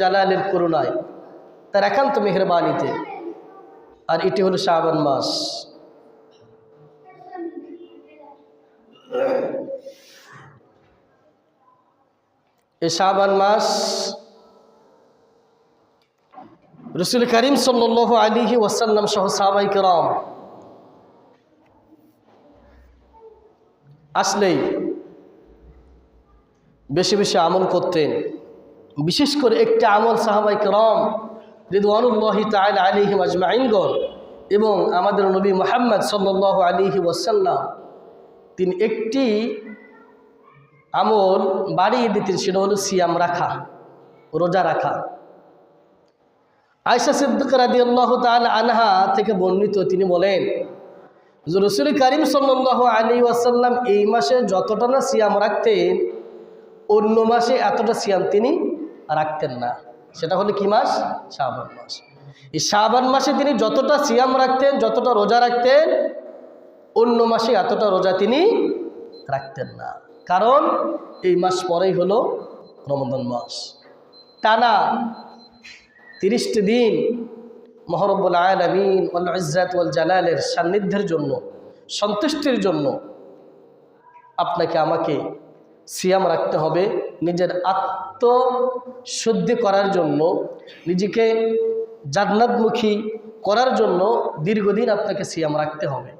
জালালের করুণায়, তার একান্ত মেহেরবানিতে। আর এটি হলো শাবান মাস। এই শাবান মাস রাসূল করিম সাল্লাল্লাহু আলাইহি ওয়াসাল্লাম সহ সাহাবায়ে কেরাম আসলেই বেশি বেশি আমল করতেন। বিশেষ করে একটি আমল সাহাবায়ে কেরাম রিদওয়ানুল্লাহি তাআলা আলাইহিম আজমাইনগণ এবং আমাদের নবী মুহাম্মদ সাল্লাল্লাহু আলাইহি ওয়াসাল্লাম তিনি একটি আমল বাড়িয়ে দিতেন, সেটা হলো সিয়াম রাখা, রোজা রাখা। আয়েশা সিদ্দিকা রাদিয়াল্লাহু তাআলা আনহা থেকে বর্ণিত, তিনি বলেন যে রাসূল করিম সাল্লাল্লাহু আলাইহি ওয়াসাল্লাম এই মাসে যতটা না সিয়াম রাখতেন, অন্য মাসে এতটা সিয়াম তিনি রাখতেন না। সেটা হলো কি মাস? শাবান মাস। এই শাবান মাসে তিনি যতটা সিয়াম রাখতেন, যতটা রোজা রাখতেন, অন্য মাসে এতটা রোজা তিনি রাখতেন না। কারণ এই মাস পরেই হলো রমজান মাস। টানা 30টি দিন মহরব্বুল আলামিন ওয়াল ইজ্জাত ওয়াল জালালের সান্নিধ্যের জন্য, সন্তুষ্টির জন্য আপনাকে আমাকে সিয়াম রাখতে হবে। নিজের আত্মশুদ্ধি করার জন্য, নিজেকে জান্নাতমুখী করার জন্য দীর্ঘদিন আপনাকে সিয়াম রাখতে হবে।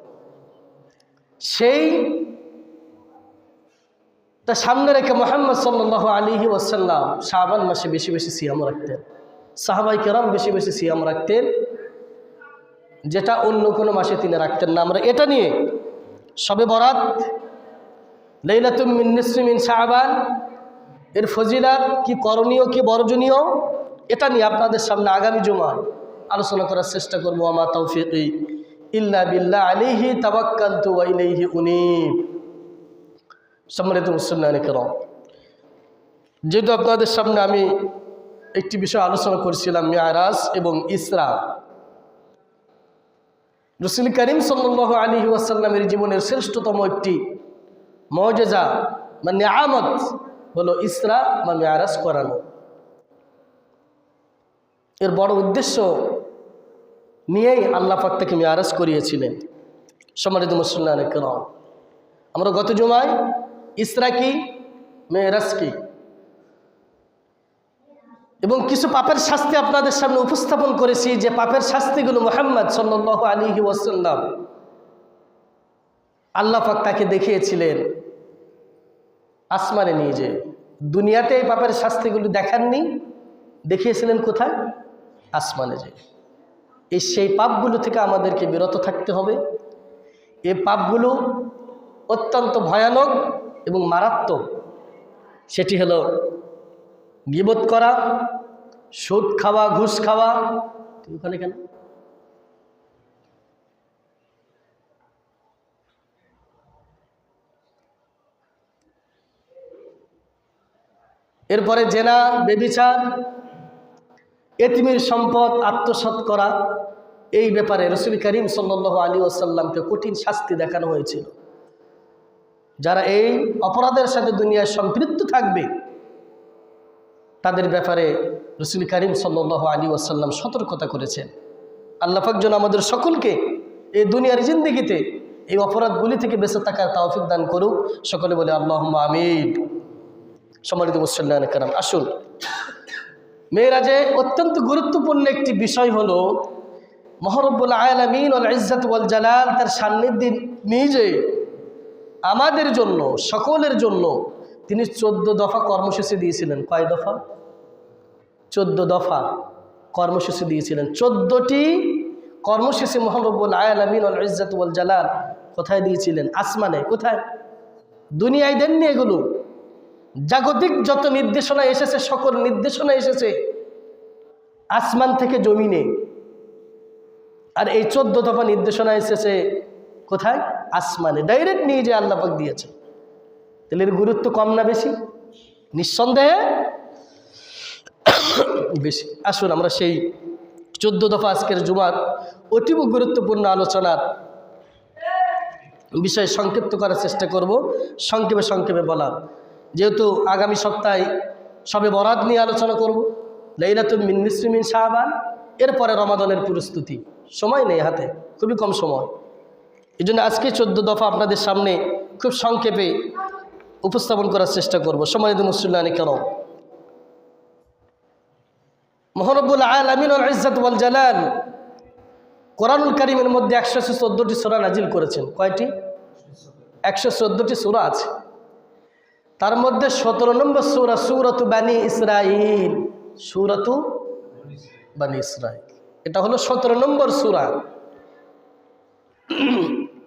সেই তা সামনে রেখে মুহাম্মদ সাল্লাল্লাহু আলাইহি ওয়াসাল্লাম শাবান মাসে বেশি বেশি সিয়াম রাখতেন। সাহাবায়ে কেরাম বেশি বেশি সিয়াম রাখতেন, যেটা অন্য কোনো মাসে তিনি রাখতেন না। আমরা এটা নিয়ে শবে বরাত, লাইলাতুম মিন নিসফি মিন শাবান এর ফজিলত কি, করণীয় কি, বর্জনীয়, এটা নিয়ে আপনাদের সামনে আগামী জুমায় আলোচনা করার চেষ্টা করব। আমা তাওফীকি ইল্লা বিল্লাহ আলাইহি তাওয়াক্কালতু ওয়া ইলাইহি উনীব। সম্মানিত মুসলিম কেরাম, যেহেতু আপনাদের সামনে আমি একটি বিষয় আলোচনা করেছিলাম, মিরাজ এবং ইসরা, রাসূল করিম সাল্লাল্লাহু আলাইহি ওয়াসাল্লামের জীবনের শ্রেষ্ঠতম একটি মুজিজা বা নিয়ামত হলো ইসরা বা মিরাজ করানো। এর বড় উদ্দেশ্য নিয়েই আল্লাহ পাক তাকে মিরাজ করিয়েছিলেন। সম্মানিত মুসলিম কেরাম, আমরা গত জুমায় ইসরা কি, মিরাজ কি এবং কিছু পাপের শাস্তি আপনাদের সামনে উপস্থাপন করেছি, যে পাপের শাস্তিগুলো মুহাম্মদ সাল্লাল্লাহু আলাইহি ওয়াসাল্লাম আল্লাহ পাক তাকে দেখিয়েছিলেন আসমানে নিয়ে যে। দুনিয়াতে এই পাপের শাস্তিগুলো দেখাননি, দেখিয়েছিলেন কোথায়? আসমানে যে। সেই পাপগুলো থেকে আমাদেরকে বিরত থাকতে হবে। এই পাপগুলো অত্যন্ত ভয়ানক এবং মারাত্মক। সেটি হলো গীবত করা, সুদ খাওয়া, ঘুষ খাওয়া। তুই ওখানে কেন? এরপরে জেনা, ব্যভিচার, এতিমের সম্পদ আত্মসাৎ করা, এই ব্যাপারে রাসূল করিম সাল্লাল্লাহু আলাইহি ওয়াসাল্লামকে কঠিন শাস্তি দেখানো হয়েছিল। যারা এই অপরাধের সাথে দুনিয়ায় সম্পৃক্ত থাকবে তাদের ব্যাপারে রাসূল করিম সাল্লাল্লাহু আলাইহি ওয়াসাল্লাম সতর্কতা করেছেন। আল্লাহ পাক যেন আমাদের সকলকে এই দুনিয়ার জিন্দেগিতে এই অপরাধগুলি থেকে বেঁচে থাকার তৌফিক দান করুক। সকলে বলে আল্লাহুম্মা আমিন। সম্মানিত মুসলিম কেরাম, আসুন, মেরাজে অত্যন্ত গুরুত্বপূর্ণ একটি বিষয় হলো মহরব্বুল আলামিন ওয়াল ইজ্জাত ওয়াল জালাল তার সান্নিধ্যে নিজে আমাদের জন্য, সকলের জন্য তিনি 14 দফা কর্মসূচি দিয়েছিলেন। কয় দফা? 14 দফা কর্মসূচি দিয়েছিলেন। 14টি কর্মসূচি মহরব্বুল আলামিন ওয়াল ইজ্জাত ওয়াল জালাল কোথায় দিয়েছিলেন? আসমানে। কোথায়? দুনিয়ায় দেননি এগুলো। জাগতিক যত নির্দেশনা এসেছে, সকল নির্দেশনা এসেছে আসমান থেকে জমিনে। আর এই 14 দফা নির্দেশনা এসেছে কোথায়? আসমানে। ডাইরেক্ট নিয়ে যে আল্লাহ পাক দিয়েছে। তাহলে এর গুরুত্ব কম না বেশি? নিঃসন্দেহে বেশি। আসুন আমরা সেই 14 দফা আজকের জুমার অতীব গুরুত্বপূর্ণ আলোচনার বিষয় সংক্ষিপ্ত করার চেষ্টা করব, সংক্ষেপে বলার। যেহেতু আগামী সপ্তাহে শবে বরাত নিয়ে আলোচনা করব, লাইলাতুল মিন নিসফি মিন শাবান, এরপরে রমাদানের প্রস্তুতি। সময় নেই হাতে, খুবই কম সময়। এই জন্য আজকে 14 দফা আপনাদের সামনে খুব সংক্ষেপে উপস্থাপন করার চেষ্টা করব। সম্মানিত মুসলিম কেরাম, মহারব্বুল আলামিন ওয়াল ইজ্জত ওয়াল জালাল কোরআনুল কারীমের মধ্যে 114টি সূরা নাজিল করেছেন। কয়টি? 114টি সূরা আছে। তার মধ্যে 17 নম্বর সূরা সূরাতু বানি ইসরাঈল, সূরাতু বানি ইসরাঈল, এটা হলো 17 নম্বর সূরা।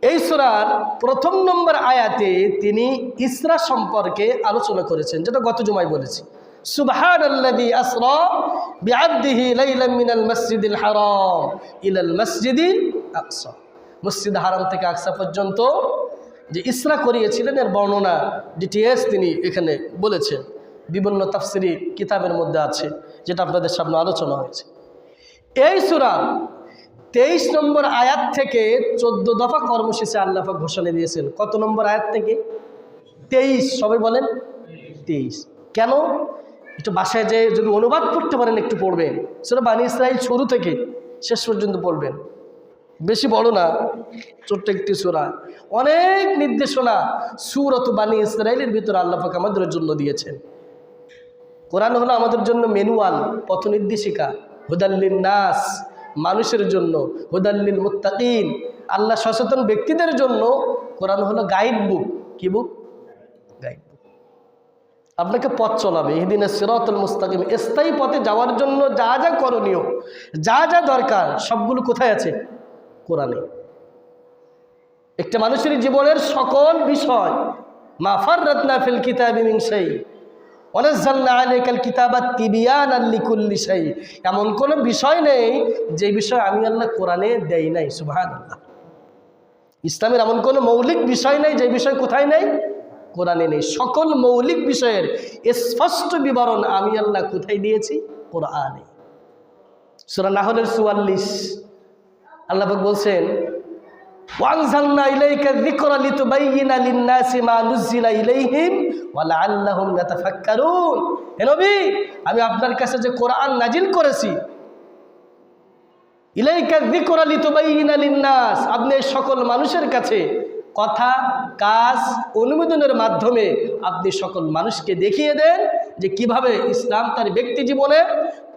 এই সূরার প্রথম নম্বর আয়াতে তিনি ইসরা সম্পর্কে আলোচনা করেছেন, যেটা গত জুমায় বলেছি। সুবহানাল্লাযী আসরা বিআবদিহি লাইলাম মিনাল মাসজিদিল হারাম ইলাল মাসজিদিল আকসা, মসজিদ হারাম থেকে আকসা পর্যন্ত যে ইসরা করিয়েছিলেন এর বর্ণনা ডিটেইলস তিনি এখানে বলেছেন। বিভিন্ন তাফসিরি কিতাবের মধ্যে আছে, যেটা আপনাদের সামনে আলোচনা হয়েছে। এই সূরা 23 নম্বর আয়াত থেকে 14 দফা কর্মসূচি আল্লাহ পাক ঘোষণা দিয়েছেন। কত নম্বর আয়াত থেকে? 23। সবাই বলেন 23। কেন? একটু বাসায় যে যদি অনুবাদ করতে পারেন একটু পড়বেন। সূরা বানি ইসরাঈল শুরু থেকে শেষ পর্যন্ত পড়বেন। বেশি বড় না, ছোট্ট একটি সূরা, অনেক নির্দেশনা সূরাত বানি ইসরাঈলের ভিতরে আল্লাহ পাক আমাদের জন্য দিয়েছেন। কোরআন হলো আমাদের জন্য ম্যানুয়াল, পথ নির্দেশিকা। হুদাল্লিন নাস, মানুষের জন্য। হুদাল্লিল মুত্তাকিন, আল্লাহ সচেতন ব্যক্তিদের জন্য কোরআন হলো গাইড বুক। কি বুক? Guide book. আপনাকে পথ চলাবে। ইহদিনাস সিরাতাল মুস্তাকিম, স্থায়ী পথে যাওয়ার জন্য যা যা করণীয়, যা যা দরকার, সবগুলো কোথায় আছে? কোরআনে। একটা মানুষের জীবনের সকল বিষয়, মা ফাররাতনা ফিল কিতাবি মিন শাই ওয়া নাযালনা আলাইকাল কিতাবা তিবিয়ানাল লিকুল্লি শাই, এমন কোনো বিষয় নেই যে বিষয় আমি আল্লাহ কোরআনে দেই নাই। সুবহানাল্লাহ। ইসলামের এমন কোনো মৌলিক বিষয় নেই যে বিষয় কোথায় নেই? কোরআনে নেই। সকল মৌলিক বিষয়ের স্পষ্ট বিবরণ আমি আল্লাহ কোথায় দিয়েছি? কোরআনে। সূরা নাহলের 44 আল্লাহ পাক বলছেন, ওয়ানজালনা ইলাইকা যিকরা লিতুবাইয়িনা লিন-নাসি মা নুজিলা ইলাইহিম ওয়া লাআল্লাহুম ইয়াতাফাক্কারুন। হে নবী, আমি আপনার কাছে যে কোরআন নাজিল করেছি, ইলাইকা যিকরা লিতুবাইয়িনা লিন-নাস, আপনি সকল মানুষের কাছে কথা, কাজ, অনুমোদনের মাধ্যমে আপনি সকল মানুষকে দেখিয়ে দেন যে কিভাবে ইসলাম তার ব্যক্তি জীবনে,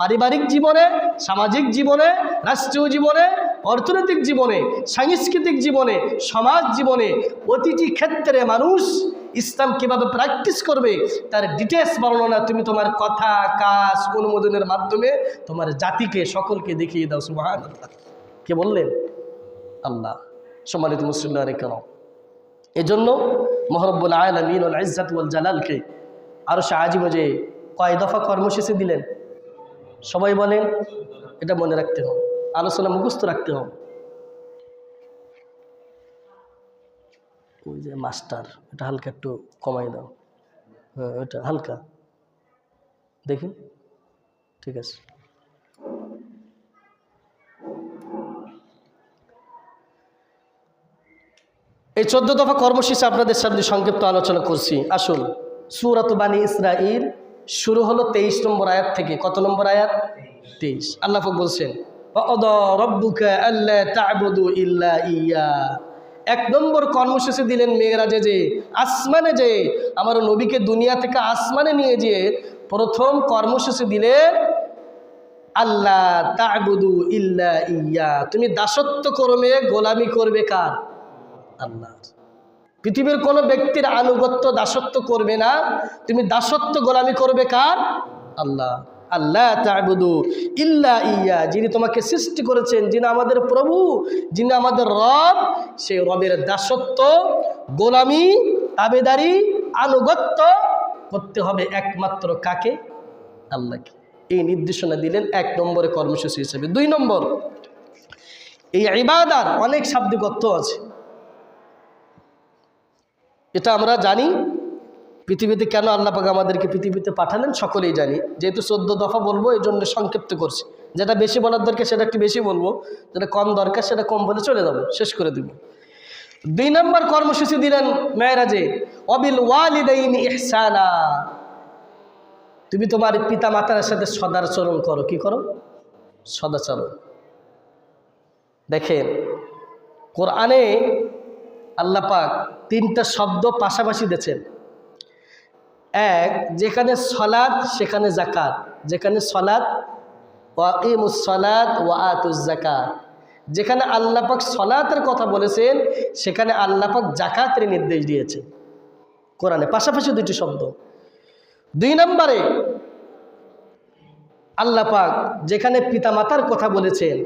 পারিবারিক জীবনে, সামাজিক জীবনে, রাষ্ট্রীয় জীবনে, অর্থনৈতিক জীবনে, সাংস্কৃতিক জীবনে, সমাজ জীবনে, প্রতিটি ক্ষেত্রে মানুষ ইসলাম কিভাবে প্র্যাকটিস করবে তার ডিটেলস বর্ণনা তুমি তোমার কথা, কাজ, অনুমোদনের মাধ্যমে তোমার জাতিকে, সকলকে দেখিয়ে দাও। সুবহানাল্লাহ। কে বললেন? আল্লাহ। সম্মানিত মুসলিম কেন, এজন্য মহরব্বুল আলামিন ওয়াল ইজ্জত ওয়াল জালালকে আরশে আজিমে যে কয় দফা কর্মসূচি দিলেন, সবাই বলেন। এটা মনে রাখতে হবে, আলোচনা মুখস্থ রাখতে হবে। ওই যে মাস্টার, এটা হালকা একটু কমাই দাও। হ্যাঁ, এটা হালকা দেখি, ঠিক আছে। এই 14 দফা কর্মসূচি আপনাদের সামনে সংক্ষিপ্ত আলোচনা করছি। আসুন, সূরাত বানি ইসরাঈল শুরু হলো 23 নম্বর আয়াত থেকে। কত নম্বর আয়াত? 23। আল্লাহ পাক বলছেন, ওয়া'কাদা রাব্বুকা আল্লা তা'বুদু ইল্লা ইয়্যা। 1 নম্বর কর্মসূচি দিলেন মেরাজে, যে আসমানে যে আমার নবীকে দুনিয়া থেকে আসমানে নিয়ে যেয়ে প্রথম কর্মসূচি দিলেন, আল্লা তা'বুদু ইল্লা ইয়্যা, তুমি দাসত্ব করবে, গোলামি করবে কার? আল্লাহ। পৃথিবীর কোনো ব্যক্তির আনুগত্য, দাসত্ব করবে না, তুমি দাসত্ব গোলামি করবে কার? আল্লাহ। আল্লাহ তা'বুদু ইল্লা ইয়্যা, যিনি তোমাকে সৃষ্টি করেছেন, যিনি আমাদের প্রভু, যিনি আমাদের রব, সেই রবের দাসত্ব, গোলামি, তাবেদারি, আনুগত্য করতে হবে একমাত্র কাকে? আল্লাহকে। এই নির্দেশনা দিলেন 1 নম্বরে কর্মসূচি হিসেবে। 2 নম্বর, এই ইবাদার অনেক শাব্দিক অর্থ আছে। এটা আমরা জানি। পৃথিবীতে কেন আল্লাহ পাক আমাদেরকে পৃথিবীতে পাঠালেন সকলেই জানি। যেহেতু 14 দফা বলবো, এই জন্য সংক্ষিপ্ত করছি। যেটা বেশি বলার দরকার সেটা একটু বেশি বলবো, যেটা কম দরকার সেটা কম বলে চলে যাবো, শেষ করে দিব। 2 নম্বর কর্মসূচি দিলেন মেরাজে, ওয়াবিল ওয়ালিদাইনি ইহসানা, তুমি তোমার পিতা মাতার সাথে সদাচরণ করো। কি করো? সদাচরণ। দেখেন কোরআনে আল্লাহ পাক তিনটা শব্দ পাশাপাশি দিয়েছেন। এক, যেখানে সলাত সেখানে জাকাত। যেখানে সলাত, ওয়াকিমুস সলাত ওয়া আতুজ যাকাত। যেখানে আল্লাহ পাক সলাতের কথা বলেছেন সেখানে আল্লাহ পাক জাকাতের নির্দেশ দিয়েছেন কোরআনে, পাশাপাশি দুটি শব্দ। 2 নম্বরে আল্লাহ পাক যেখানে পিতামাতার কথা বলেছেন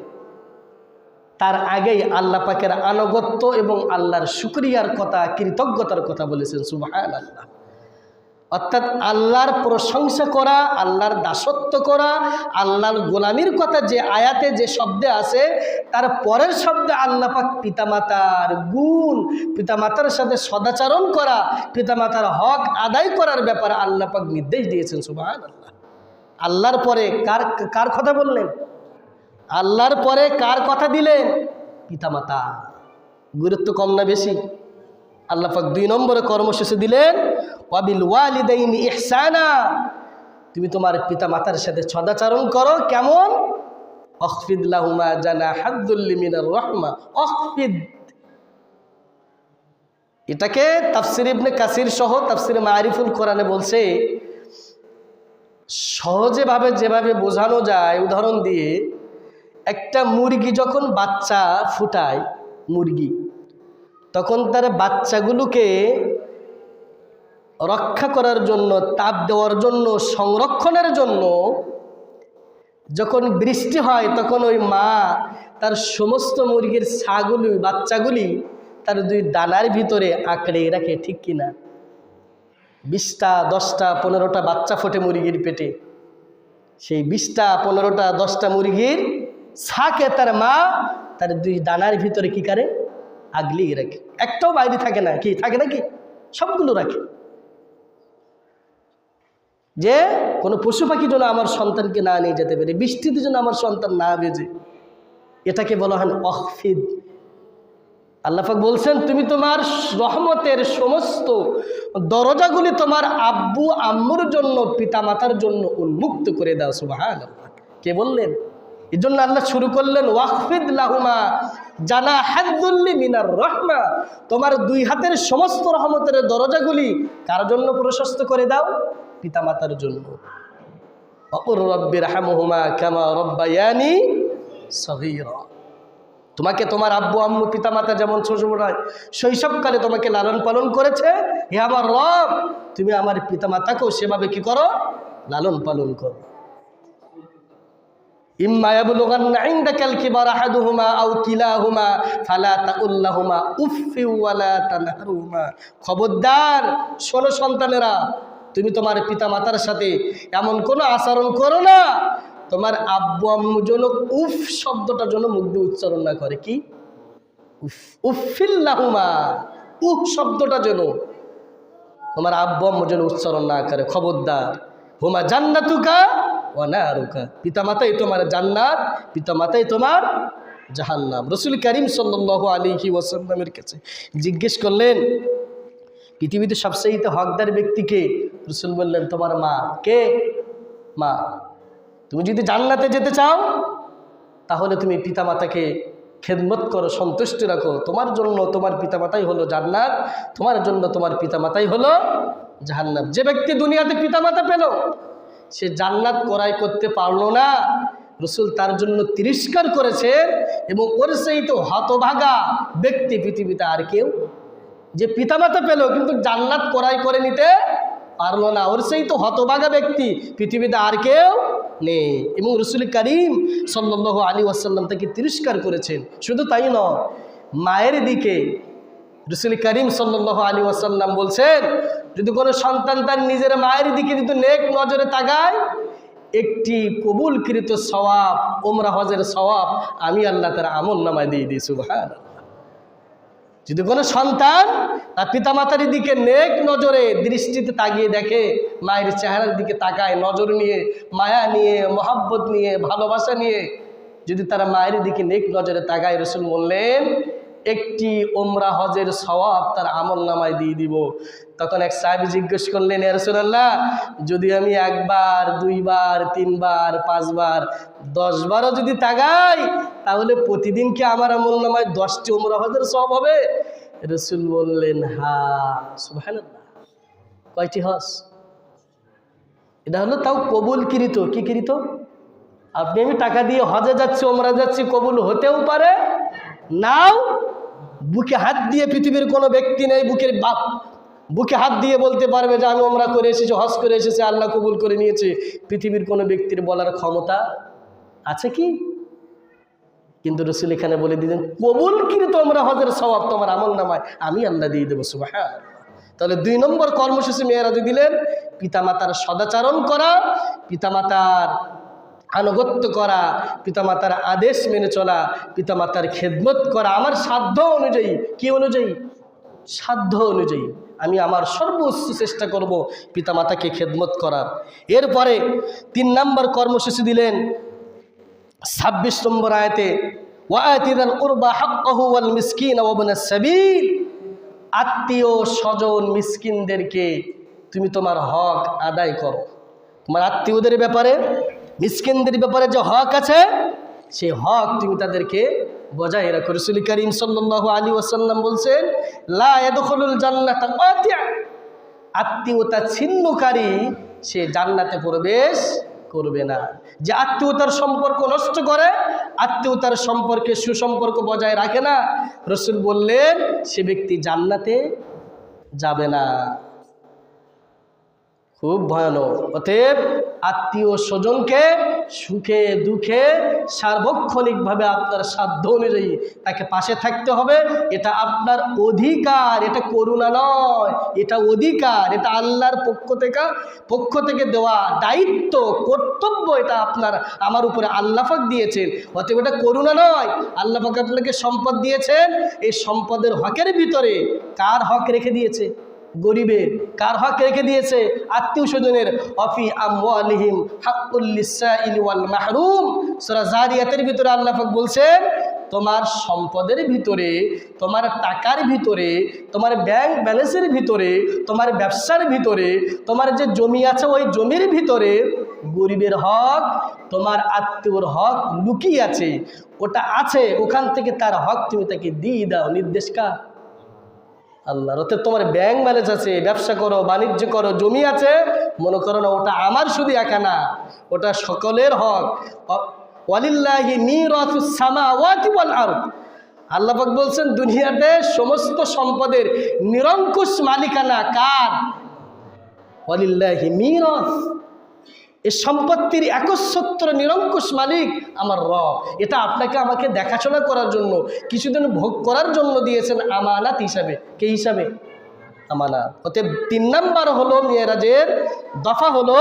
তার আগেই আল্লাহ পাকের আনুগত্য এবং আল্লাহর শুকরিয়ার কথা, কৃতজ্ঞতার কথা বলেছেন। সুবহানাল্লাহ। অর্থাৎ আল্লাহর প্রশংসা করা, আল্লাহর দাসত্ব করা, আল্লাহর গোলামির কথা যে আয়াতে যে শব্দে আছে তার পরের শব্দে আল্লাহ পাক পিতামাতার গুণ, পিতামাতার সাথে সদাচরণ করা, পিতামাতার হক আদায় করার ব্যাপারে আল্লাহ পাক নির্দেশ দিয়েছেন। সুবহানাল্লাহ। আল্লাহর পরে কার কথা বললেন? আল্লাহর পরে কার কথা দিলেন? পিতামাতা। গুরুত্ব কম না বেশি? আল্লাহ পাক 2 নম্বরে কর্মসূচি দিলেন, ওয়াবিল ওয়ালিদাইনি ইহসানা। তুমি তোমার পিতামাতার সাথে সদাচরণ করো। কেমন? আখফিদ লাহুমা জানাহাদ-দুল্লি মিনার রাহমা। আখফিদ, এটাকে তাফসীর ইবনে কাসির সহ তাফসীর মারিফুল কোরআনে বলছে সহজেভাবে যেভাবে বোঝানো যায় উদাহরণ দিয়ে, একটা মুরগি যখন বাচ্চা ফুটায়, মুরগি তখন তার বাচ্চাগুলোকে রক্ষা করার জন্য, তাপ দেওয়ার জন্য, সংরক্ষণের জন্য যখন বৃষ্টি হয় তখন ওই মা তার সমস্ত মুরগির ছাগুলি, বাচ্চাগুলি তার 2 ডানার ভিতরে আঁকড়ে রাখে। ঠিক কিনা? 20টা 10টা 15টা বাচ্চা ফোটে মুরগির পেটে। সেই 20টা 15টা 10টা মুরগির ছাকে তার মা তার 2 ডানার ভিতরে কি করে? আগলিয়ে রাখে। একটাও বাইরে থাকে না। কি থাকে নাকি? সবগুলো রাখে, যে কোনো পশু পাখি যেন আমার সন্তানকে না নিয়ে যেতে পারে, বৃষ্টিতে যেন আমার সন্তান না বেজে। এটাকে বলা হয় আখফিদ। আল্লাহ পাক বলছেন তুমি তোমার রহমতের সমস্ত দরজাগুলি তোমার আব্বু আম্মুর জন্য, পিতামাতার জন্য উন্মুক্ত করে দাও। সুবহানাল্লাহ। কে বললেন? এই জন্য আল্লাহ শুরু করলেন ওয়াখফিদ লাহুমা জানাহাদ-দুল্লি মিনার রাহমা। তোমার 2 হাতের সমস্ত রহমতের দরজাগুলি কার জন্য প্রশস্ত করে দাও? পিতামাতার জন্য। ওয়াকুর রাব্বিরহামহুমা কামা রাব্বায়ানি সগীরা। তোমাকে তোমার আব্বু আম্মু পিতামাতা যেমন ছোটবেলায় শৈশবকালে তোমাকে লালন পালন করেছে, হে আমার রব তুমি আমার পিতামাতাকেও সেভাবে কি করো? লালন পালন করো। ইম্মা ইয়াবলুগান্না ইনদাকাল কিবারা আহাদুহুমা আও কিলাহুমা ফালা তাকুল লাহুমা উফফি ওয়ালা তানহারহুমা। খবরদার শোনো সন্তানেরা, তুমি তোমার পিতামাতার সাথে এমন কোনো আচরণ করো না তোমার আব্বু আম্মু যেন উফ শব্দটা যেন মুখ দিয়ে উচ্চারণ না করে। কি? উফ। উফফিল লাহুমা, উফ শব্দটা যেন তোমার আব্বু আম্মু যেন উচ্চারণ না করে। খবরদার। হুমা জান্নাতুকা ওয়া নারুকা। পিতামাতাই তোমার জান্নাত, পিতামাতাই তোমার জাহান্নাম। রাসূল করিম সাল্লাল্লাহু আলাইহি ওয়াসাল্লামের কাছে জিজ্ঞেস করলেন পৃথিবীতে সবচেয়ে হকদার ব্যক্তিকে? রাসূল বললেন তোমার মা। কে? মা। তুমি যদি জান্নাতে যেতে চাও তাহলে তুমি পিতামাতাকে খেদমত করো, সন্তুষ্ট রাখো। তোমার জন্য তোমার পিতামাতাই হলো জান্নাত, তোমার জন্য তোমার পিতামাতাই হলো জাহান্নাম। যে ব্যক্তি দুনিয়াতে পিতামাতা পেল সে জান্নাত ক্রয় করতে পারলো না, রাসূল তার জন্য তিরস্কার করেছেন। এবং ওর সেই তো হতভাগা ব্যক্তি পৃথিবীতে আর কেউ, যে পিতামাতা পেল কিন্তু জান্নাত ক্রয় করে নিতে পারলো না, ওর সেই তো হতভাগা ব্যক্তি পৃথিবীতে আর কেউ নেই। এবং রাসূল করিম সাল্লাল্লাহু আলাইহি ওয়াসাল্লাম তাকে তিরস্কার করেছেন। শুধু তাই নয়, মায়ের দিকে রাসূল করিম সাল্লাল্লাহু আলাইহি ওয়াসাল্লাম বলছেন যদি কোনো সন্তান তার নিজের মায়ের দিকে যদি নেক নজরে তাকায়, একটি কবুলকৃত সওয়াব, উমরা হজের সওয়াব আমি আল্লাহ তার আমল নামায় দিয়ে দিই। সুবহানাল্লাহ। যদি কোনো সন্তান তার পিতামাতার দিকে নেক নজরে দৃষ্টিতে তাকিয়ে দেখে, মায়ের চেহারার দিকে তাকায় নজর নিয়ে, মায়া নিয়ে, মহব্বত নিয়ে, ভালোবাসা নিয়ে, যদি তারা মায়ের দিকে নেক নজরে তাকায়, রাসূল বললেন একটি ওমরা হজের সওয়াব তার আমল নামায় দিয়ে দিব। তখন এক সাহাবী জিজ্ঞেস করলেন, ইয়া রাসূলুল্লাহ, যদি আমি একবার, দুইবার, তিনবার, পাঁচবার, 10 বারও যদি তাগাই, তাহলে প্রতিদিন কি আমার আমল নামায় 10টি ওমরা হজের সওয়াব হবে? রাসূল বললেন, হ্যাঁ। সুবহানাল্লাহ। কয়টি হজ? এটা হলো তাও কবুলকৃত। কি কৃত? আপনি আমি টাকা দিয়ে হজে যাচ্ছি, ওমরা যাচ্ছি, কবুল হতেও পারে নাও। বুকে হাত দিয়ে পৃথিবীর কোনো ব্যক্তি নেই বুকে হাত দিয়ে বলতে পারবে যে আমি ওমরা করে এসেছি, হজ করে এসেছি, আল্লাহ কবুল করে নিয়েছে। পৃথিবীর কোনো ব্যক্তির বলার ক্ষমতা আছে কি? কিন্তু রাসূল এখানে বলে দিলেন, কবুলকৃত ওমরা হজের সওয়াব তোমার আমল নামায় আমি আল্লাহ দিয়ে দেবো। সুবহানাল্লাহ। তাহলে 2 নম্বর কর্মসূচি মেয়েরাজে দিলেন, পিতামাতার সদাচরণ করা, পিতামাতার আনুগত্য করা, পিতামাতার আদেশ মেনে চলা, পিতামাতার খেদমত করা আমার সাধ্য অনুযায়ী। কি অনুযায়ী? সাধ্য অনুযায়ী আমি আমার সর্বোচ্চ চেষ্টা করব পিতামাতাকে খেদমত করার। এরপরে 3 নম্বর কর্মসূচি দিলেন 26 নম্বর আয়াতে, ওয়াআতিদাল কুরবা হাক্কাহু ওয়াল মিসকিন ওয়া ইবনাস সাবিল। আত্মীয় স্বজন মিসকিনদেরকে তুমি তোমার হক আদায় করো। তোমার আত্মীয়দের ব্যাপারে, মিসকিনদের ব্যাপারে যে হক আছে, সেই হক তুমি তাদেরকে বজায় রাখো। রাসূল করিম সাল্লাল্লাহু আলাইহি ওয়াসাল্লাম বলছেন, লা ইয়াদখুলুল জান্নাতা কাতি'। আত্মীয়তা ছিন্নকারী সে জান্নাতে প্রবেশ করবে না। যে আত্মীয়তার সম্পর্ক নষ্ট করে, আত্মীয়তার সম্পর্কে সুসম্পর্ক বজায় রাখে না, রাসূল বললেন সে ব্যক্তি জান্নাতে যাবে না। খুব ভয়ানক। অতএব আত্মীয় স্বজনকে সুখে দুঃখে সার্বক্ষণিকভাবে আপনার সাধ্য অনুযায়ী তাকে পাশে থাকতে হবে। এটা আপনার অধিকার, এটা করুণা নয়, এটা অধিকার, এটা আল্লাহর পক্ষ থেকে দেওয়া দায়িত্ব, কর্তব্য। এটা আপনার আমার উপরে আল্লাহ পাক দিয়েছেন। অতএব এটা করুণা নয়। আল্লাহ পাক আপনাকে সম্পদ দিয়েছেন, এই সম্পদের হকের ভিতরে কার হক রেখে দিয়েছে? গরিবের। কার হক রেখে দিয়েছে? আত্মীয় স্বজনের। অফি আমওয়ালিহিম হাক্কুল লিসাইলি ওয়াল মাহরুম। সূরা জারিয়াতের ভিতরে আল্লাহ পাক বলছেন, তোমার সম্পদের ভিতরে, তোমার টাকার ভিতরে, তোমার ব্যাংক ব্যালেন্সের ভিতরে, তোমার ব্যবসার ভিতরে, তোমার যে জমি আছে ওই জমির ভিতরে গরিবের হক, তোমার আত্মীয়র হক লুকিয়ে আছে। ওটা আছে, ওখান থেকে তার হক তুমি তাকে দিয়ে দাও। নির্দেশ কার? আল্লাহর। অতএব তোমার ব্যাংক ব্যালেন্স আছে, ব্যবসা করো, বাণিজ্য করো, জমি আছে, মনে করো না ওটা আমার শুধু একা না, ওটা সকলের হক। ওয়ালিল্লাহি মিরাসুস সামাওয়াতি ওয়াল আরদ। আল্লাহ পাক বলছেন দুনিয়াতে সমস্ত সম্পদের নিরঙ্কুশ মালিকানা কার? ওয়ালিল্লাহি মিরাস। এই সম্পত্তির একচ্ছত্র নিরঙ্কুশ মালিক আমার রব। এটা আপনাকে আমাকে দেখাশোনা করার জন্য, কিছুদিন ভোগ করার জন্য দিয়েছেন আমানাত হিসাবে। কে হিসাবে? আমানাত। অতএব 3 নাম্বার হলো মেরাজের দফা হলো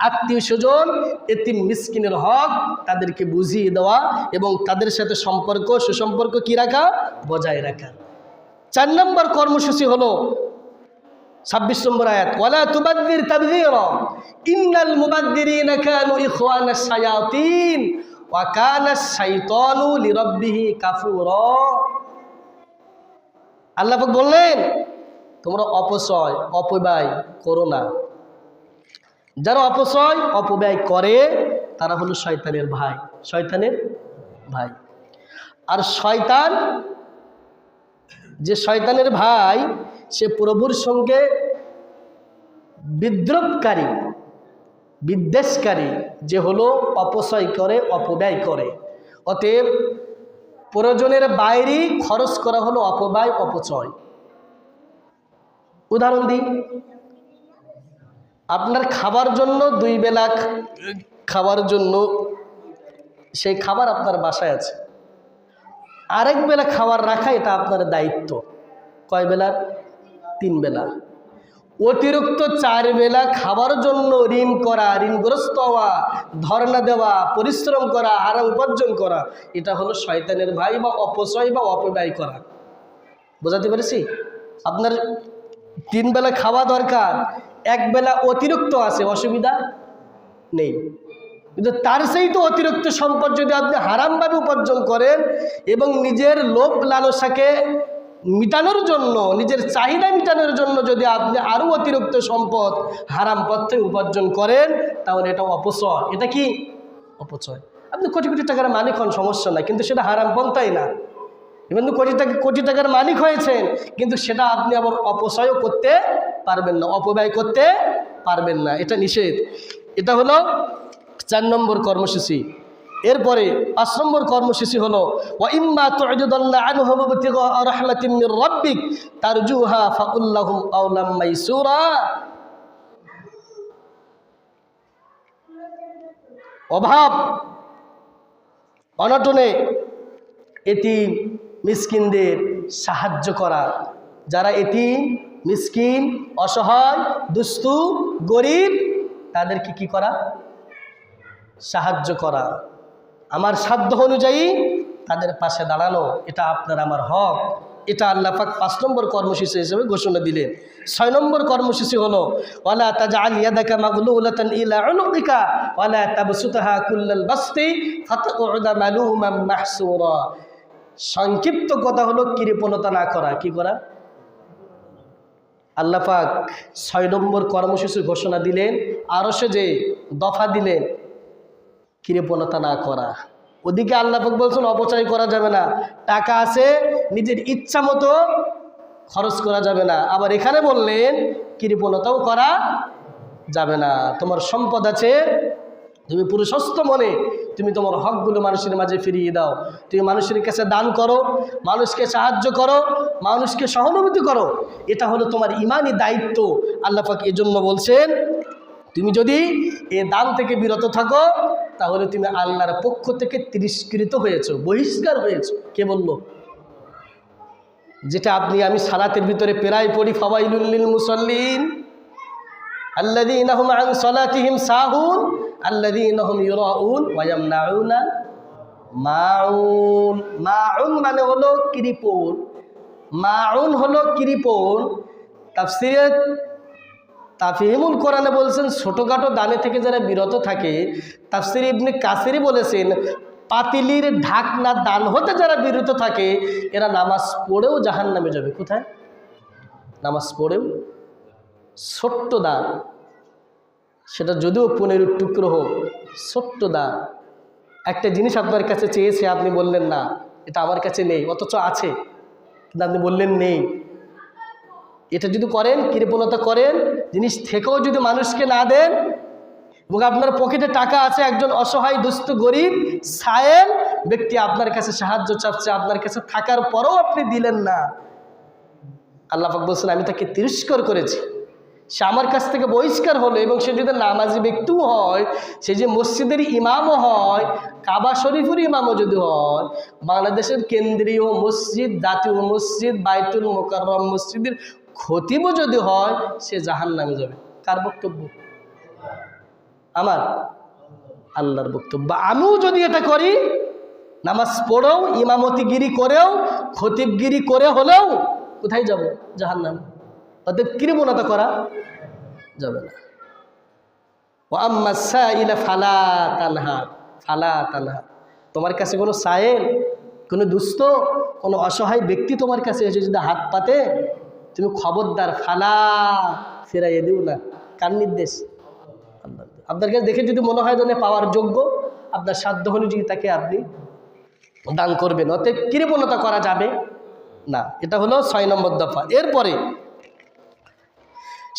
আত্মীয় স্বজন, এতিম মিসকিনের হক তাদেরকে বুঝিয়ে দেওয়া এবং তাদের সাথে সুসম্পর্ক কি রাখা? বজায় রাখা। 4 নম্বর কর্মসূচি হলো 26 নম্বর আয়াত, ওয়ালা তুবাদদির তাবযীরা ইন্নাল মুবাদদিরিনা কানু ইখওয়ানাশ শায়াতিন ওয়া কানাশ শাইতানু লিরাব্বিহি কাফুরা। আল্লাহ পাক বললেন তোমরা অপব্যয় করো না। যারা অপব্যয় করে তারা হলো শয়তানের ভাই। শয়তানের ভাই। আর শয়তান, যে শয়তানের ভাই, সে প্রভুর সঙ্গে বিদ্রোহকারী, বিদ্বেষকারী, যে হলো অপচয় করে, অপব্যয় করে। অতএব প্রয়োজনের বাইরে খরচ করা হলো অপব্যয়, অপচয়। উদাহরণ দিই, আপনার খাবার জন্য 2 বেলা খাবার জন্য সেই খাবার আপনার বাসায় আছে, আরেক বেলা খাবার রাখা এটা আপনার দায়িত্ব। কয় বেলার? 3 বেলা। অতিরিক্ত 4 বেলা খাবার জন্য ঋণ করা, ঋণগ্রস্ত হওয়া, ধর্ণা দেওয়া, পরিশ্রম করা, হারাম উপার্জন করা, এটা হলো শয়তানের ভাই বা অপচয় বা অপব্যয় করা। বোঝাতে পেরেছি? আপনার 3 বেলা খাওয়া দরকার, 1 বেলা অতিরিক্ত আছে, অসুবিধা নেই। কিন্তু তার সেই তো অতিরিক্ত সম্পদ যদি আপনি হারামভাবে উপার্জন করেন এবং নিজের লোভ লালসাকে মিটানোর জন্য, নিজের চাহিদা মিটানোর জন্য যদি আপনি আরও অতিরিক্ত সম্পদ হারাম পথে উপার্জন করেন, তাহলে এটা অপচয়। এটা কি অপচয়? আপনি কোটি কোটি টাকার মালিক হন, সমস্যা নাই, কিন্তু সেটা হারাম পন্থাই না। কিন্তু কোটি টাকার মালিক হয়েছেন, কিন্তু সেটা আপনি আবার অপচয়ও করতে পারবেন না, অপব্যয় করতে পারবেন না, এটা নিষেধ। এটা হলো 4 নম্বর কর্মসূচি। এরপরে 5 নম্বর কর্মসূচি হলো ওয়াইম্মা তু'রিদাল্লা আনহুম ইবতিগা রাহমাতিন মির রাব্বিক তারজুহা ফাকুল লাহুম কাওলাম মাইসুরা। অভাব অনটনে এতিম মিসকিনদের সাহায্য করা, যারা এতিম মিসকিন অসহায় দুস্থ গরিব তাদেরকে কি করা? সাহায্য করা, আমার সাধ্য অনুযায়ী তাদের পাশে দাঁড়ানো, এটা আপনার আমার হক। এটা আল্লাহ পাক 5 নম্বর কর্মসূচি হিসেবে ঘোষণা দিলেন। 6 নম্বর কর্মসূচি হলো ওয়ালা তাজআল ইয়াদাকা মাগলুলাতান ইলা উনুকিকা ওয়ালা তাবসুতহা কুল্লাল বাসতি ফাতকুদা মালুমান মাহসুরা। সংক্ষিপ্ত কথা হলো কৃপণতা না করা। কি করা? আল্লাহ পাক 6 নম্বর কর্মসূচির ঘোষণা দিলেন, আরো সে যে দফা দিলেন, কৃপণতা না করা। ওদিকে আল্লাহ পাক বলছেন অপচয় করা যাবে না, টাকা আছে নিজের ইচ্ছা মতো খরচ করা যাবে না। আবার এখানে বললেন কৃপণতাও করা যাবে না। তোমার সম্পদ আছে, তুমি পুরুষস্থ মনে তুমি তোমার হকগুলো মানুষের মাঝে ফিরিয়ে দাও। তুমি মানুষের কাছে দান করো, মানুষকে সাহায্য করো, মানুষকে সহানুভূতি করো। এটা হলো তোমার ইমানি দায়িত্ব। আল্লাহ পাক এজন্য বলছেন তুমি যদি এ দান থেকে বিরত থাকো তাহলে তুমি আল্লাহর পক্ষ থেকে তিরস্কৃত হয়েছো, বহিষ্কার হয়েছো। কে বলল? যেটা আমি সালাতের ভিতরে প্রায় পড়ি, ফাওয়াইলুল লিল মুসাল্লিন আল্লাযীনা হুম আন সালাতিহিম সাহুন আল্লাযীনা হুম ইউরাউন ওয়া ইয়ামনাউনা মাউন। মাউন মানে হলো কৃপণ, মাউন হলো কৃপণ। তাফসীরে তাফহিমুল কোরআনে বলছেন ছোটোখাটো দানে থেকে যারা বিরত থাকে। তাফসীর ইবনে কাসির বলেছেন পাতিলির ঢাকনা দান হতে যারা বিরত থাকে এরা নামাজ পড়েও জাহান্নামে যাবে। কোথায়? নামাজ পড়েও ছোট্ট দান, সেটা যদিও 15 টুকরো হোক, ছোট্ট দান। একটা জিনিস আপনার কাছে চেয়েছে, আপনি বললেন না এটা আমার কাছে নেই, অথচ আছে, কিন্তু আপনি বললেন নেই। এটা যদি করেন, কৃপণতা করেন, জিনিস থেকেও যদি মানুষকে না দেন, এবং আপনার পকেটে টাকা আছে, একজন অসহায় দুস্থ গরিব সায়েল ব্যক্তি আপনার কাছে সাহায্য চাচ্ছে, আপনার কাছে থাকার পরও আপনি দিলেন না, আল্লাহ পাক বলছেন আমি তাকে তিরস্কার করেছি, সে আমার কাছ থেকে বহিষ্কার হলো। এবং সে যদি নামাজি ব্যক্তিও হয়, সে যে মসজিদের ইমামও হয়, কাবা শরীফের ইমামও যদি হয়, বাংলাদেশের কেন্দ্রীয় মসজিদ, জাতীয় মসজিদ, বাইতুল মোকাররম মসজিদের খতিবও যদি হয়, সে জাহান্নামে যাবে। কার বক্তব্য? আমার আল্লাহর বক্তব্য। আমিও যদি এটা করি, নামাজ পড়েও, ইমামতিগিরি করেও, খতিবগিরি করে হলেও কোথায় যাব? জাহান্নামে। অতএব কৃপণতা করা যাবে না। ওয়া আম্মা সাইলা ফালা তানহার, ফালা তানহার। তোমার কাছে কোনো সায়েল, কোনো দুস্থ, কোনো অসহায় ব্যক্তি তোমার কাছে এসে যদি হাত পাতে, তুমি খবরদার ফালা ফেরাইয়ে দিও না। কার নির্দেশ? আপনার কাছে দেখে যদি মনে হয় যেন পাওয়ার যোগ্য, আপনার সাধ্য অনুযায়ী তাকে আপনি দান করবেন। অতএব কৃপণতা করা যাবে না। এটা হলো 6 নম্বর দফা। এরপরে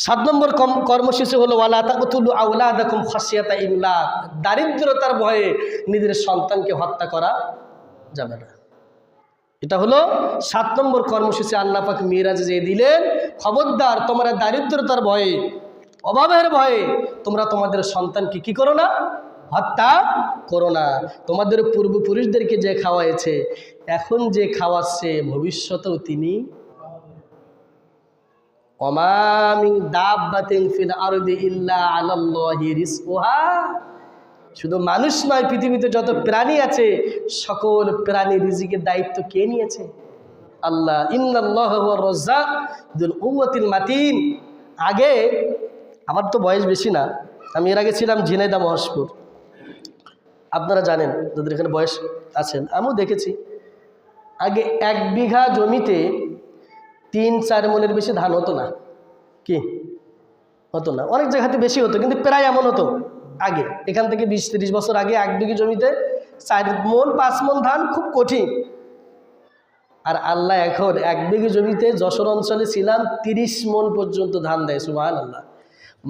7 নম্বর কর্মসূচি হলো ওয়ালা তাকতুলু আওলাদাকুম খাশিয়াতা ইমলাক। দারিদ্রতার ভয়ে নিজের সন্তানকে হত্যা করা যাবে না। এটা হলো 7 নম্বর কর্মসূচি আল্লাহ পাক মিরাজে যে দিলেন, খবরদার তোমরা দারিদ্রতার ভয়ে, অভাবের ভয়ে তোমরা তোমাদের সন্তানকে কি করো না? হত্যা করো না। তোমাদের পূর্বপুরুষদেরকে যে খাওয়াইছে, এখন যে খাওয়াচ্ছে, ভবিষ্যতেও তিনি ওমা মিন দাব্বাতিন ফিল আরদি ইল্লা আলাল্লাহি রিজকুহা। শুধু মানুষ নয়, পৃথিবীতে যত প্রাণী আছে সকল প্রাণী রিজিকের দায়িত্ব কে নিয়েছে? আল্লাহ। ইন্নাল্লাহা হুয়ার রাজ্জাক যুল কুওয়াতিল মাতিন। আগে, আমার তো বয়স বেশি না, আমি এর আগে ছিলাম ঝিনাইদহ মহেশপুর। আপনারা জানেন, যাদের এখানে বয়স আছেন, আমিও দেখেছি, আগে 1 বিঘা জমিতে 3-4 মণের বেশি ধান হতো না। কি হতো না? অনেক জায়গাতে বেশি হতো, কিন্তু প্রায় এমন হতো আগে। এখান থেকে 20-30 বছর আগে 1 বিঘা জমিতে 4 মণ 5 মণ ধান খুব কঠিন। আর আল্লাহ এখন 1 বিঘা জমিতে যশোর অঞ্চলে ছিলাম 30 মণ পর্যন্ত ধান দেয়। সুবহানাল্লাহ।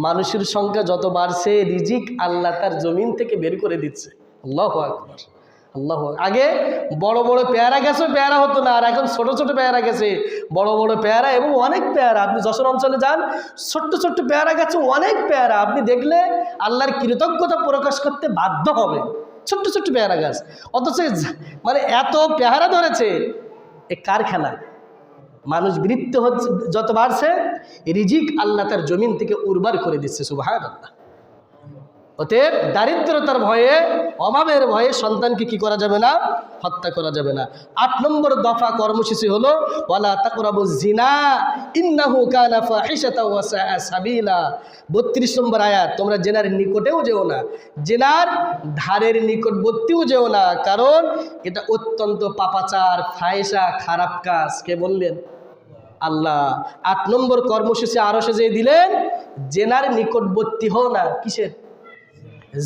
মানুষের সংখ্যা যত বাড়ছে, রিজিক আল্লাহ তার জমিন থেকে বের করে দিচ্ছে। আল্লাহু আকবার, আল্লাহ। আগে বড় বড় পেয়ারা গেছে, পেয়ারা হতো না, আর এখন ছোট ছোট পেয়ারা গেছে, বড় বড় পেয়ারা এবং অনেক পেয়ারা। আপনি যশোর অঞ্চলে যান, ছোট্ট ছোট্ট পেয়ারা গেছে, অনেক পেয়ারা। আপনি দেখলে আল্লাহর কৃতজ্ঞতা প্রকাশ করতে বাধ্য হবে। ছোট্ট ছোট্ট পেয়ারা গাছ, অথচ মানে এত পেয়ারা ধরেছে। এ কার খেলা? মানুষ বৃত্ত হচ্ছে যত বাড়ছে, রিজিক আল্লাহ তার জমিন থেকে উর্বর করে দিচ্ছে। সুবহানাল্লাহ। অতএব দারিদ্রতার ভয়ে, অভাবের ভয়ে সন্তানকে কি করা যাবে না? হত্যা করা যাবে না। 8 নম্বর দফা কর্মসূচি হলো ওয়ালা তাকরাবুজ জিনা ইন্নাহু কানা ফাহিশাতাও ওয়া সাআ সাবিলা। 32 নম্বর আয়াত, তোমরা জেনার নিকটেও যেও না, জেনার ধারের নিকটবর্তীও যেও না, কারণ এটা অত্যন্ত পাপাচার, ফাহিশা, খারাপ কাজ। কে বললেন? আল্লাহ। 8 নম্বর কর্মসূচি আরো সে যে দিলেন, জেনার নিকটবর্তী হও না। কিসের?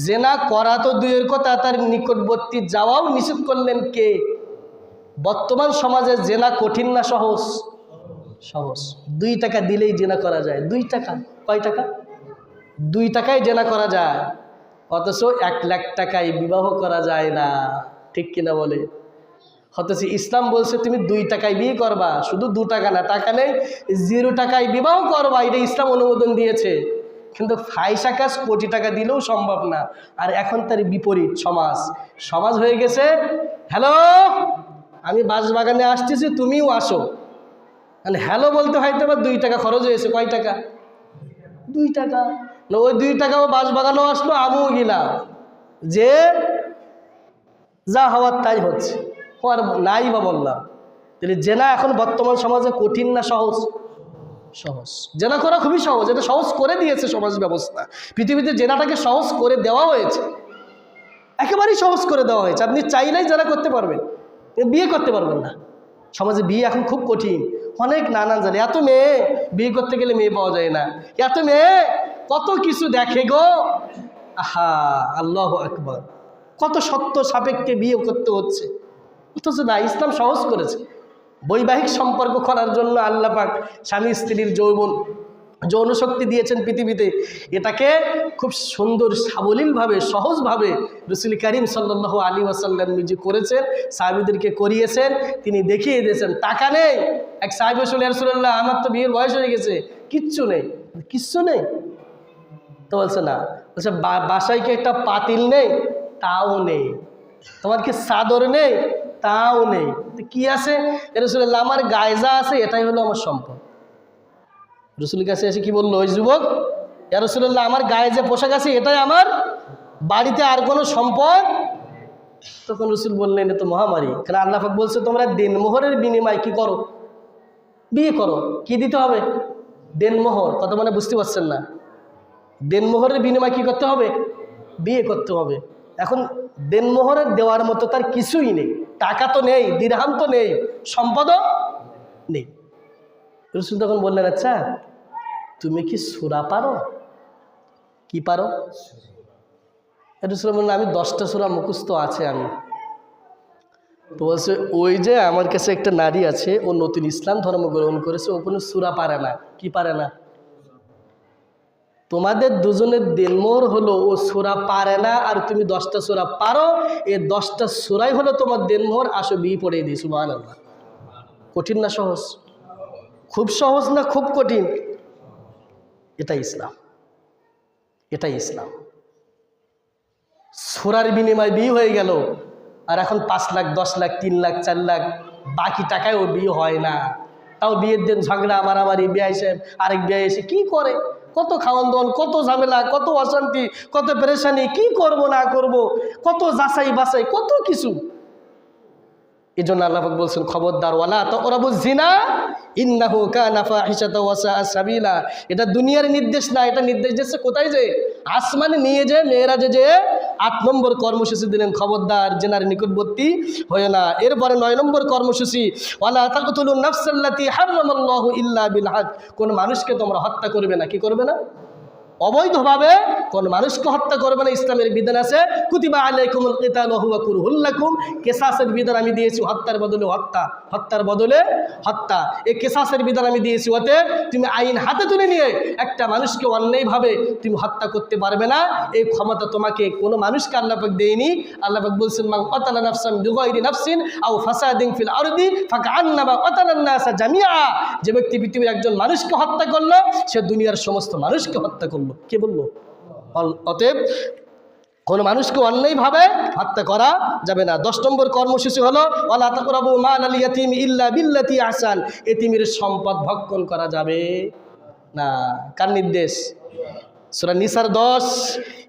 জেনা করা তো দুইয়ের কথা, তার নিকটবর্তী যাওয়াও নিষেধ করলেন কে? বর্তমান সমাজে জেনা কঠিন না সহজ? সহজ। 2 টাকা দিলেই জেনা করা যায়। 2 টাকা, কয় টাকা? 2 টাকায় জেনা করা যায়, অথচ 1 লাখ টাকায় বিবাহ করা যায় না। ঠিক কিনা বলে? অথচ ইসলাম বলছে তুমি 2 টাকায় বিয়ে করবা, শুধু 2 টাকা না, টাকা নেই, 0 টাকায় বিবাহ করবা, এটা ইসলাম অনুমোদন দিয়েছে। কিন্তু ফাহিশা কাজ কোটি টাকা দিলেও সম্ভব না। আর এখন তার বিপরীত সমাজ হয়ে গেছে, হ্যালো আমি বাঁশবাগানে আসতেছি, তুমিও আসো। মানে হ্যালো বলতে হয়তো বা 2 টাকা খরচ হয়েছে। কয় টাকা? 2 টাকা। না, ওই 2 টাকাও বাঁশবাগানেও আসলো, আমিও গেলাম, যে যা হওয়ার তাই হচ্ছে। আর নাই বা বললাম। তাহলে জেনা এখন বর্তমান সমাজে কঠিন না সহজ? সহজ। জেনা করা খুবই সহজ, এটা সহজ করে দিয়েছে সমাজ ব্যবস্থা। পৃথিবীতে জেনাটাকে সহজ করে দেওয়া হয়েছে, একেবারেই সহজ করে দেওয়া হয়েছে। আপনি চাইলেই জেনা করতে পারবেন, বিয়ে করতে পারবেন না। সমাজে বিয়ে এখন খুব কঠিন, অনেক নানান জানে। এত মেয়ে, বিয়ে করতে গেলে মেয়ে পাওয়া যায় না। এত মেয়ে, কত কিছু দেখে গো। আহা, আল্লাহু আকবার। কত সত্য সাপেক্ষে বিয়ে করতে হচ্ছে, অথচ না, ইসলাম সহজ করেছে। বৈবাহিক সম্পর্ক করার জন্য আল্লাহ পাক স্বামী স্ত্রীর যৌন শক্তি দিয়েছেন পৃথিবীতে। এটাকে খুব সুন্দর সাবলীলভাবে, সহজভাবে রাসূল করিম সাল্লাল্লাহু আলাইহি ওয়াসাল্লাম নিজে করেছেন, সাহাবীদেরকে করিয়েছেন, তিনি দেখিয়ে দিয়েছেন। টাকা নেই, এক সাহাবী বললেন, ইয়া রাসূলুল্লাহ আমার তো বিয়ের বয়স হয়ে গেছে, কিচ্ছু নেই। কিচ্ছু নেই তো বলছে না, বলছে বাসায় কি একটা পাতিল নেই? তাও নেই। তোমার কি চাদর নেই? তাও নেই। কি আছে? রাসূলুল্লাহ আমার গায়ে যা আছে এটাই হলো আমার সম্পদ। রাসূলের কাছে এসে কি বললো ওই যুবক? ইয়া রাসূলুল্লাহ আমার গায়ে যে পোশাক আছে এটাই আমার, বাড়িতে আর কোনো সম্পদ? তখন রাসূল বললেন এটা তো মহামারী। কারণ আল্লাহ পাক বলছে তোমরা দেনমোহরের বিনিময়ে কি করো? বিয়ে করো। কি দিতে হবে? দেনমোহর। কত মানে বুঝতে পারছেন না? দেনমোহরের বিনিময়ে কি করতে হবে? বিয়ে করতে হবে। এখন দেনমোহরের দেওয়ার মতো তার কিছুই নেই, টাকা তো নেই, দিরহাম তো নেই, সম্পদও নেই। রাসূল তখন বললেন আচ্ছা তুমি কি সূরা পারো? কি পারো? রাসূল বললেন আমি 10টা সূরা মুখস্থ আছে আমি। তো বলছে ওই যে আমার কাছে একটা নারী আছে, ও নতুন ইসলাম ধর্ম গ্রহণ করেছে, ও কোনো সূরা পারে না। কি পারে না? তোমাদের দুজনের দেনমোহর হলো ও সূরা পারে না, আর তুমি 10টা সূরা পারো, এই 10টা সূরাই হলো তোমার দেনমোহর, আসো বিয়ে পড়িয়ে দিই। সুবহানাল্লাহ। কঠিন না সহজ? খুব সহজ না খুব কঠিন? এটাই ইসলাম, এটাই ইসলাম। সূরার বিনিময়ে বিয়ে হয়ে গেল, আর এখন 5 লাখ 10 লাখ 3 লাখ 4 লাখ বাকি টাকায় ও বিয়ে হয় না। তাও বিয়ের দিন ঝগড়া মারামারি, বিয়ে সাহেব আরেক বিয়ে এসে কি করে, কত খাওয়ান দাওয়ান, কত ঝামেলা, কত অশান্তি, কত পেরেশানি, কি করব না করব, কত যাচাই বাছাই, কত কিছু। এই জন্য আল্লাহ পাক বলছেন খবরদার ওয়ালা তাকরাবুজ জিনা ইন্নাহু কানা ফাহিশাতাও ওয়া সাআ সাবিলা। এটা দুনিয়ার নির্দেশ না, এটা নির্দেশ দিচ্ছে কোথায়, যে আসমানে নিয়ে যে মেয়েরাজে যে ৮ নম্বর কর্মসূচি দিলেন, খবরদার জিনার নিকটবর্তী হয় না। এরপরে ৯ নম্বর কর্মসূচি ওয়ালা তাকতুলুন নাফসাল্লাতী হারামাল্লাহু ইল্লা বিল হক। কোন মানুষকে তোমরা হত্যা করবে না, কি করবে না, অবৈধভাবে কোন মানুষকে হত্যা করবে না। ইসলামের বিধান আছে কুতিবা আলাইকুমুল কিতালু ওয়া হুয়া কুরহুল লাকুম। কিসাসের বিধান আমি দিয়েছি, হত্যার বদলে হত্যা, হত্যার বদলে হত্যা, এই কিসাসের বিধান আমি দিয়েছি। ওতে তুমি আইন হাতে তুলে নিয়ে একটা মানুষকে অন্যায়ভাবে তুমি হত্যা করতে পারবে না, এই ক্ষমতা তোমাকে কোনো মানুষকে আল্লাহ পাক দেয়নি। আল্লাহ পাক বলছেন মান কাতালা নাফসান বিগাইরি নাফসিন আও ফাসাদিন ফিল আরদি ফাকান্নামা কাতালান নাসা জামিআ। যে ব্যক্তি পৃথিবীর একজন মানুষকে হত্যা করলো, সে দুনিয়ার সমস্ত মানুষকে হত্যা করলো। কে বললো? অতএব কোন মানুষকে অন্যায়ভাবে হত্যা করা যাবে না। ১০ নম্বর কর্মসূচি হলো ওয়ালা তাকরাবু মালাল ইয়াতীম ইল্লা বিল্লাতী আহসান। এতিমের সম্পদ ভক্ষণ করা যাবে না। কার নির্দেশ? সূরা নিসার ১০,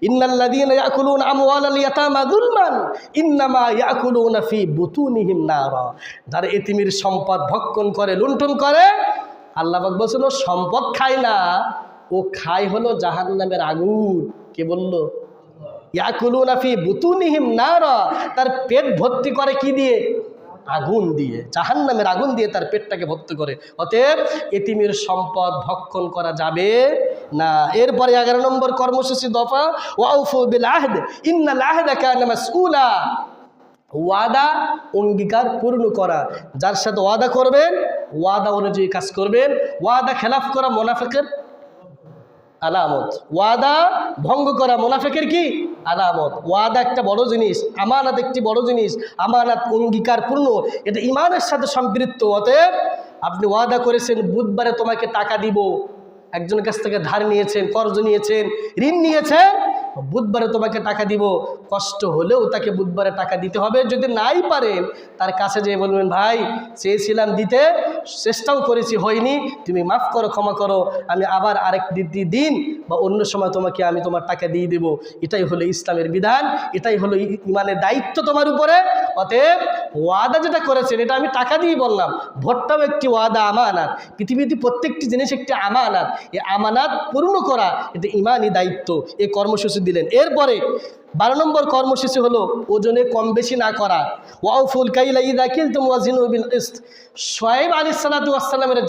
ইন্নাল্লাযীনা ইয়াকুলুনা আমওয়ালাল ইয়াতামা যুলমান ইন্নামা ইয়াকুলুনা ফি বুতুনিহিম নারা। যারা এতিমের সম্পদ ভক্ষণ করে, লুণ্ঠন করে, আল্লাহ পাক বলেছেন ও সম্পদ খায় না, ও খায় হলো জাহান্নামের আগুন। কে বললো? ইয়াকুলুনা ফি বুতুনিহিম নারা। তার পেট ভর্তি করে কি দিয়ে? আগুন দিয়ে, জাহান্নামের আগুন দিয়ে তার পেটটাকে ভর্তি করে। অতএব এতিমের সম্পদ ভক্ষণ করা যাবে না। এরপরে ১১ নম্বর কর্মসূচি দফা ওয়াউফু বিল আহদ ইন্নাল আহদা কানা মাসউলা। ওয়াদা, অঙ্গীকার পূর্ণ করা। যার সাথে ওয়াদা করবেন, ওয়াদা অনুযায়ী কাজ করবেন। ওয়াদা খেলাফ করা মুনাফিকের আলামত, ওয়াদা ভঙ্গ করা মুনাফিকের কি আলামত। ওয়াদা একটা বড় জিনিস, আমানত একটি বড় জিনিস। আমানত অঙ্গীকার পূর্ণ, এটা ইমানের সাথে সম্পৃক্ত। অতএব আপনি ওয়াদা করেছেন বুধবারে তোমাকে টাকা দিব, একজনের কাছ থেকে ধার নিয়েছেন, কর্জ নিয়েছেন, ঋণ নিয়েছেন, বুধবারে তোমাকে টাকা দিব, কষ্ট হলেও তাকে বুধবারে টাকা দিতে হবে। যদি নাই পারেন তার কাছে যেয়ে বলবেন ভাই চেয়েছিলাম দিতে, চেষ্টাও করেছি হয়নি, তুমি মাফ করো, ক্ষমা করো, আমি আবার আরেক দিন বা অন্য সময় তোমাকে আমি তোমার টাকা দিয়ে দেব। এটাই হলো ইসলামের বিধান, এটাই হলো ইমানের দায়িত্ব তোমার উপরে। অতএব ওয়াদা যেটা করেছেন, এটা আমি টাকা দিয়ে বললাম, ভোটটাও একটি ওয়াদা, আমানত। পৃথিবীতে প্রত্যেকটি জিনিস একটি আমানত, এই আমানত পূর্ণ করা এটা ইমানই দায়িত্ব। এই কর্মসূচি দিলেন। এরপরে 12 নম্বর কর্মসূচি হলো ওজনে কম বেশি না করা। ওয়াউফুল কাইলা ইযা কিলতুম ওয়াজিনু বিল কিসত। শুআয়ব আলাইহিস সালাতু ওয়াস সালামের